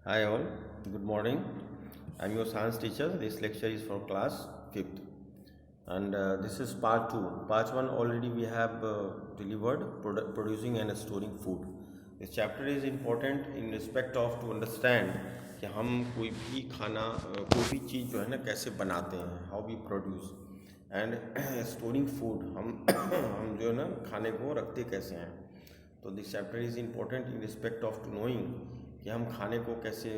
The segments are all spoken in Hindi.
Hi all, good morning. I'm your science teacher. This lecture is for class 5th and this is part 2. Part 1 already we have delivered producing and storing food. This chapter is important in respect of to understand कि हम कोई भी खाना कोई भी चीज़ जो है ना कैसे बनाते हैं, how we produce and storing food हम जो है ना खाने को रखते कैसे हैं. तो this chapter is important in respect of to knowing कि हम खाने को कैसे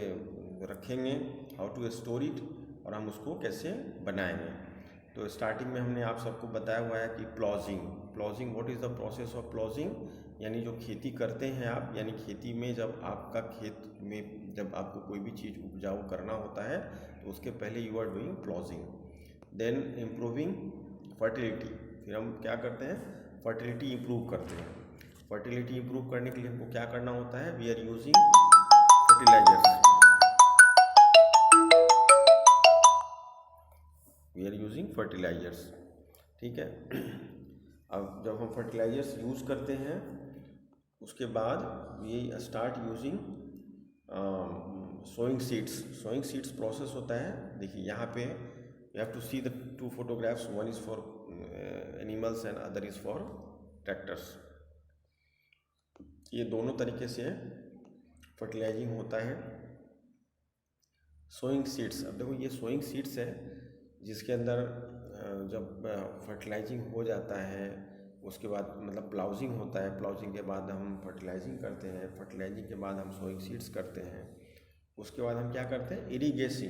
रखेंगे, हाउ टू स्टोर इट और हम उसको कैसे बनाएंगे. तो स्टार्टिंग में हमने आप सबको बताया हुआ है कि ploughing what is the process of ploughing, यानी जो खेती करते हैं आप, यानी खेती में जब आपका खेत में जब आपको कोई भी चीज़ उपजाऊ करना होता है तो उसके पहले you are doing ploughing. Then improving fertility, फिर हम क्या करते हैं, फर्टिलिटी इम्प्रूव करते हैं. फर्टिलिटी इम्प्रूव करने के लिए हमको क्या करना होता है, we are using fertilizers. We are using fertilizers, ठीक है. अब जब हम फर्टिलाइजर्स यूज़ करते हैं उसके बाद we start using sowing seeds. Sowing seeds process होता है, देखिए यहाँ पे you have to see the two photographs, one is for animals and other is for tractors. ये दोनों तरीके से फर्टिलाइजिंग होता है. सोइंग सीड्स, अब देखो ये सोइंग सीड्स है जिसके अंदर जब फर्टिलाइजिंग हो जाता है उसके बाद मतलब प्लाउजिंग होता है, प्लाउजिंग के बाद हम फर्टिलाइजिंग करते हैं, फर्टिलाइजिंग के बाद हम सोइंग सीड्स करते हैं, उसके बाद हम क्या करते हैं, इरिगेशन.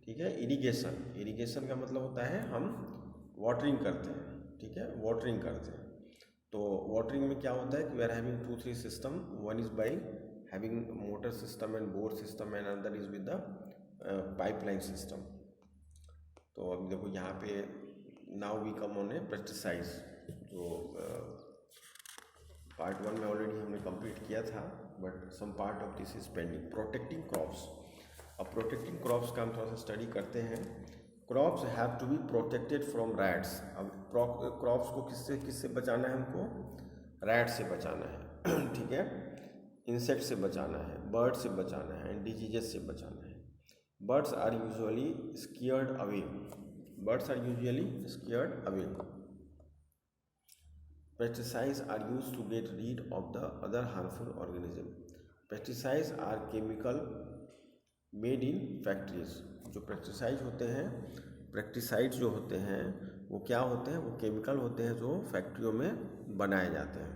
ठीक है, इरिगेशन का मतलब होता है हम वाटरिंग करते हैं. ठीक है, वाटरिंग करते हैं. तो वाटरिंग में क्या होता है कि we are having 2-3 system. One is by having motor system and bore system and other is with the pipeline system. तो अभी देखो यहाँ पे now we come on a pesticides. जो पार्ट 1 में ऑलरेडी हमने कंप्लीट किया था but some part of this is pending. Protecting crops. अब प्रोटेक्टिंग क्रॉप्स का हम थोड़ा सा स्टडी करते हैं. Crops have to be protected from rats. अब क्रॉप्स को किससे किससे बचाना है, हमको रैट से बचाना है. ठीक है, इंसेक्ट से बचाना है, बर्ड से बचाना है एंड डिजीजेस से बचाना है. Birds are usually scared away. Birds are usually scared away. Pesticides are used to get rid of the other harmful organism. Pesticides are chemical made in factories. जो पेस्टिसाइड होते हैं, पेस्टिसाइड्स जो होते हैं वो क्या होते हैं, वो केमिकल होते हैं जो फैक्ट्रियों में बनाए जाते हैं.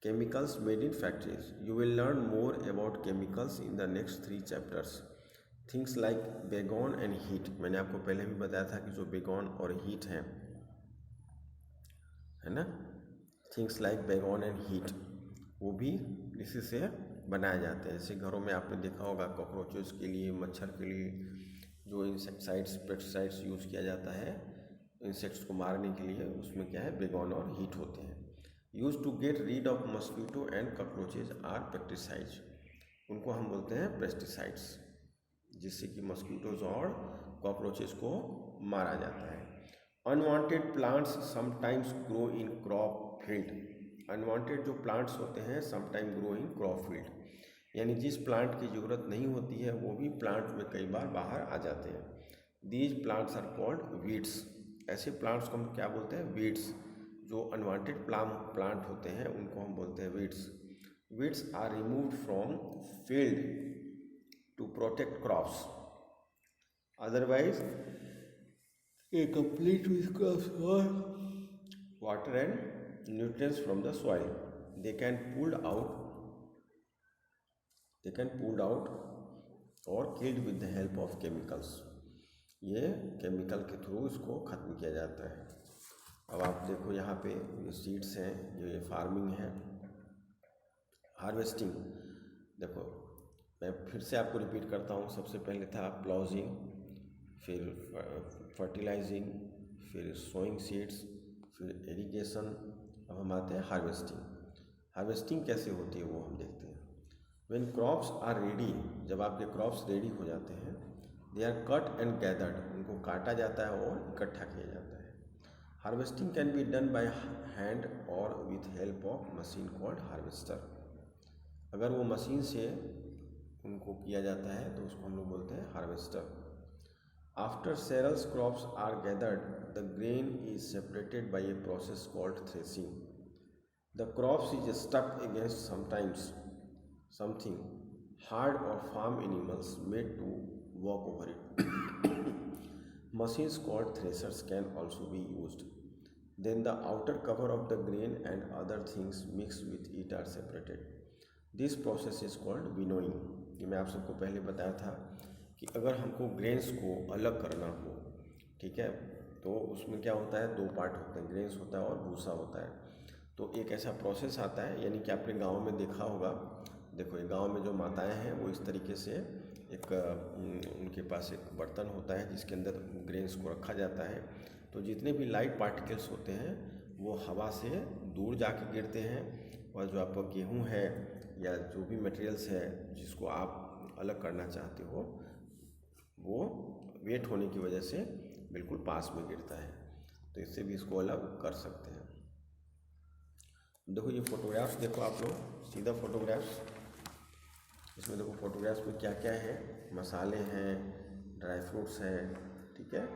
Chemicals made in factories. You will learn more about chemicals in the next 3 chapters. Things like बेगोन and heat. मैंने आपको पहले भी बताया था कि जो बेगोन और हीट है ना, थिंग्स लाइक बेगोन एंड हीट, वो भी इसी से बनाए जाते हैं. जैसे घरों में आपने देखा होगा कॉकरोचेस के लिए, मच्छर के लिए जो इंसेक्टिसाइड्स पेस्टिसाइड्स यूज़ किया जाता है इंसेक्ट्स को मारने के लिए, उसमें क्या है, बेगोन और हीट होते हैं. Use to get rid of mosquito and cockroaches are pesticides. उनको हम बोलते हैं पेस्टिसाइड्स, जिससे कि मस्कीटोज और कॉकरोचेस को मारा जाता है. Unwanted plants sometimes grow in crop field. Unwanted जो प्लांट्स होते हैं sometime grow in crop field, यानी जिस प्लांट की ज़रूरत नहीं होती है वो भी प्लांट में कई बार बाहर आ जाते हैं. These plants are called weeds. ऐसे प्लांट्स को हम क्या बोलते हैं, वीड्स. जो अनवांटेड प्लांट होते हैं उनको हम बोलते हैं weeds. Weeds are removed from field to protect crops. Otherwise a complete with water and nutrients from the soil. They can pulled out or killed with the help of chemicals. ये केमिकल के थ्रू इसको ख़त्म किया जाता है. अब आप देखो यहाँ पे ये सीड्स हैं, ये फार्मिंग है, हार्वेस्टिंग. देखो मैं फिर से आपको रिपीट करता हूँ. सबसे पहले था प्लाउजिंग, फिर फर्टिलाइजिंग, फिर सोइंग सीड्स, फिर इरिगेशन. अब हम आते हैं हार्वेस्टिंग. हार्वेस्टिंग कैसे होती है वो हम देखते हैं. व्हेन क्रॉप्स आर रेडी, जब आपके क्रॉप्स रेडी हो जाते हैं, they are cut and gathered, उनको काटा जाता है और इकट्ठा किया जाता है. Harvesting can be done by hand और with help of machine called harvester. अगर वो मशीन से उनको किया जाता है तो उसको हम लोग बोलते हैं harvester. After cereals crops are gathered, the grain is separated by a process called threshing. The crops is stuck against something hard or farm animals made to walk over it. Machines called threshers can also be used. Then the outer cover of the grain and other things mixed with it are separated. This process is called winnowing. ये मैं आप सबको पहले बताया था कि अगर हमको ग्रेन्स को अलग करना हो, ठीक है, तो उसमें क्या होता है, दो पार्ट होते हैं, ग्रेन्स होता है और भूसा होता है। तो एक ऐसा प्रोसेस आता है, यानी कि आपने गांव में देखा होगा, देखो ये गांव में जो माताएं हैं वो इस तरीके से एक उनके पास एक बर्तन होता है जिसके अंदर ग्रेन्स को रखा जाता है। तो जितने भी लाइट पार्टिकल्स होते हैं वो हवा से दूर जाके गिरते हैं, और जो आपका गेहूँ है या जो भी मटेरियल्स है जिसको आप अलग करना चाहते हो वो वेट होने की वजह से बिल्कुल पास में गिरता है। तो इससे भी इसको अलग कर सकते हैं। देखो ये फोटोग्राफ्स देखो आप लोग, सीधा फोटोग्राफ्स, इसमें देखो फोटोग्राफ्स में क्या क्या है, मसाले हैं, ड्राई फ्रूट्स हैं, ठीक है,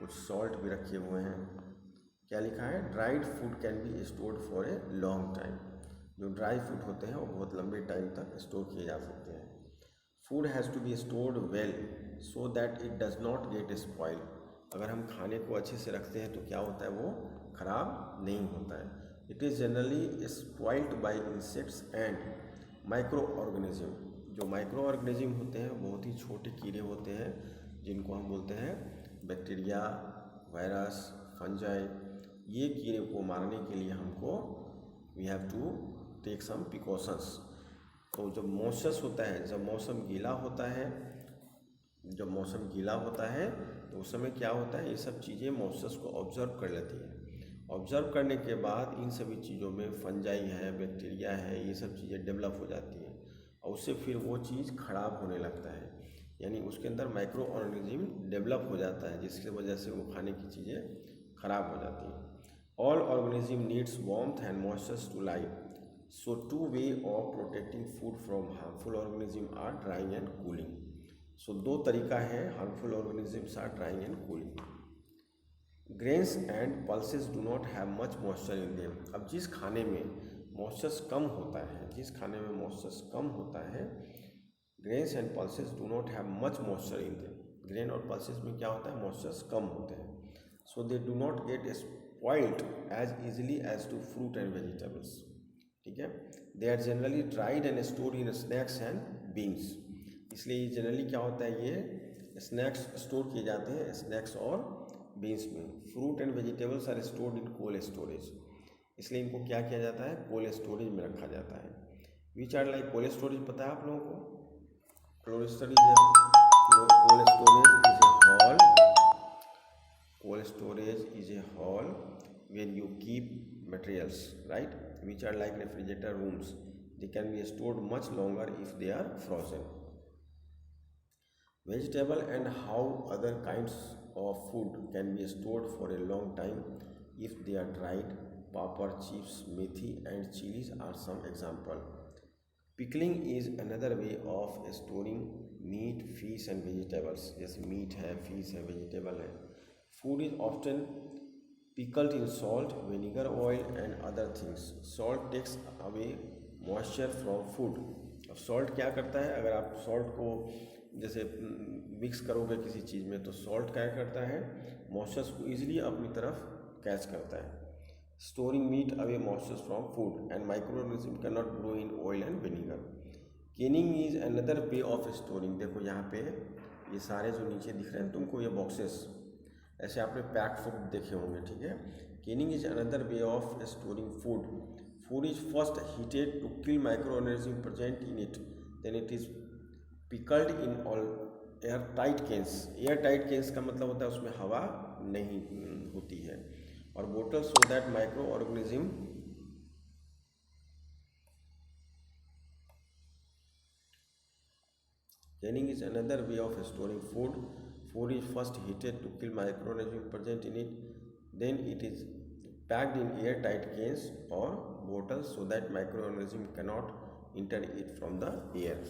कुछ सॉल्ट भी रखे हुए हैं। क्या लिखा है, dried food can be stored for a long time. जो ड्राई फूड होते हैं वो बहुत लंबे टाइम तक स्टोर किए जा सकते हैं। Food has to be stored well so that it does not get spoil. अगर हम खाने को अच्छे से रखते हैं तो क्या होता है, वो खराब नहीं होता है। It is generally spoiled by insects and micro organism. जो माइक्रो ऑर्गेनिज्म होते हैं बहुत ही छोटे कीड़े होते हैं जिनको हम बोलते हैं बैक्टीरिया, वायरस, फंजाई। ये कीड़े को मारने के लिए हमको we have to take some precautions. तो जब मॉइस्चर होता है, जब मौसम गीला होता है तो उस समय क्या होता है, ये सब चीज़ें मॉइस्चर को ऑब्जर्व कर लेती है। ऑब्जर्व करने के बाद इन सभी चीज़ों में फंजाई है, बैक्टीरिया है, ये सब चीज़ें डेवलप हो जाती हैं और उससे फिर वो चीज़ खराब होने लगता है, यानी उसके अंदर माइक्रो ऑर्गेनिज्म डेवलप हो जाता है जिसकी वजह से वो खाने की चीज़ें खराब हो जाती हैं। All organism needs warmth and moisture to live, so two way of protecting food from harmful organism are drying and cooling. So दो तरीका है, harmful organisms are drying and cooling. Grains and pulses do not have much moisture in them. अब जिस खाने में मॉइस्चर कम होता है, grains and pulses do not have much moisture in them. Grain और पल्सेस में क्या होता है, मॉइस्चर कम होते हैं। So they do not get spoiled as easily as to fruit and vegetables, ठीक है। They are generally dried and stored in snacks and beans. इसलिए जनरली क्या होता है, ये स्नैक्स स्टोर किए जाते हैं स्नैक्स और बीन्स में। Fruit and vegetables are stored in cold storage, इसलिए इनको क्या किया जाता है, कोल्ड स्टोरेज में रखा जाता है। Which are like cold storage, पता है आप लोगों को? Cold storage is a hall where you keep materials, right, which are like refrigerator rooms. They can be stored much longer if they are frozen. Vegetable and how other kinds of food can be stored for a long time if they are dried. Papad, chips, methi and chilies are some example. Pickling is another way of storing meat, fish and vegetables. जैसे मीट है, फिश है, वेजिटेबल है। Food is often pickled in salt, vinegar, oil and other things. Salt takes away moisture from food. अब सॉल्ट क्या करता है, अगर आप सॉल्ट को जैसे मिक्स करोगे किसी चीज़ में तो सॉल्ट क्या करता है, मॉइस्चर को ईजिली अपनी तरफ कैच करता है। Storing meat away moisture from food and micro organism can not grow in oil and vinegar. Canning is another way of storing. देखो यहाँ पे ये सारे जो नीचे दिख रहे हैं तुमको, ये बॉक्सेस ऐसे आपने पैक्ड फूड देखे होंगे, ठीक है। Canning is another way of storing food. Food is first heated to kill micro organism present in it, then it is pickled in all air tight cans. Air tight cans का मतलब होता है उसमें हवा नहीं होती है। और bottle so that micro organism Canning is another way of storing food. Food is first heated to kill microorganisms present in it. Then it is packed in airtight cans or bottles so that microorganisms cannot inter it from the air.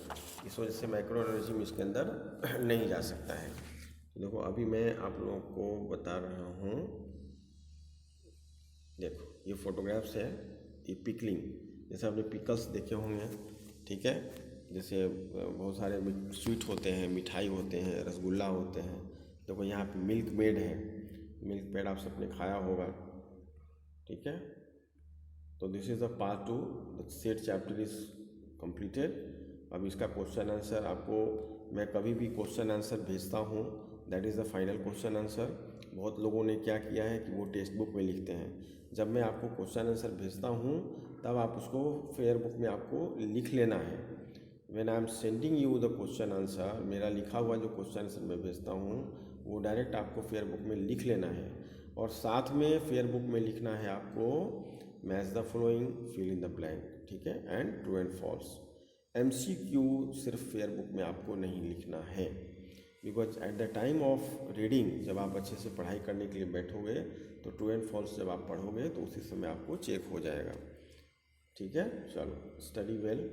इस वजह से माइक्रो ऑर्गेनिज्म इसके अंदर नहीं जा सकता है। देखो अभी मैं आप लोगों को बता रहा हूँ, देखो ये फोटोग्राफ्स है, ये पिकलिंग, जैसे आपने पिकल्स देखे होंगे, ठीक है, जैसे बहुत सारे स्वीट होते हैं, मिठाई होते हैं, रसगुल्ला होते हैं। देखो यहाँ पे मिल्क मेड है, मिल्क मेड आप सबने खाया होगा, ठीक है। तो this is the part 2, the set chapter is completed. अब इसका क्वेश्चन आंसर आपको मैं कभी भी क्वेश्चन आंसर भेजता हूँ, that is the final question answer. बहुत लोगों ने क्या किया है कि वो टेक्स्ट बुक में लिखते हैं, जब मैं आपको क्वेश्चन आंसर भेजता हूँ तब आप उसको फेयर बुक में आपको लिख लेना है। When I am sending you the question answer, मेरा लिखा हुआ जो क्वेश्चन आंसर मैं भेजता हूँ वो डायरेक्ट आपको फेयर बुक में लिख लेना है, और साथ में फेयर बुक में लिखना है आपको match the following, fill in the blank, ठीक है, and true and false. MCQ सिर्फ फेयर बुक में आपको नहीं लिखना है, because at the time of reading जब आप अच्छे से पढ़ाई करने के लिए बैठोगे तो ट्रू एंड फॉल्स जब आप पढ़ोगे तो उसी समय आपको चेक हो जाएगा, ठीक है। चलो, स्टडी वेल।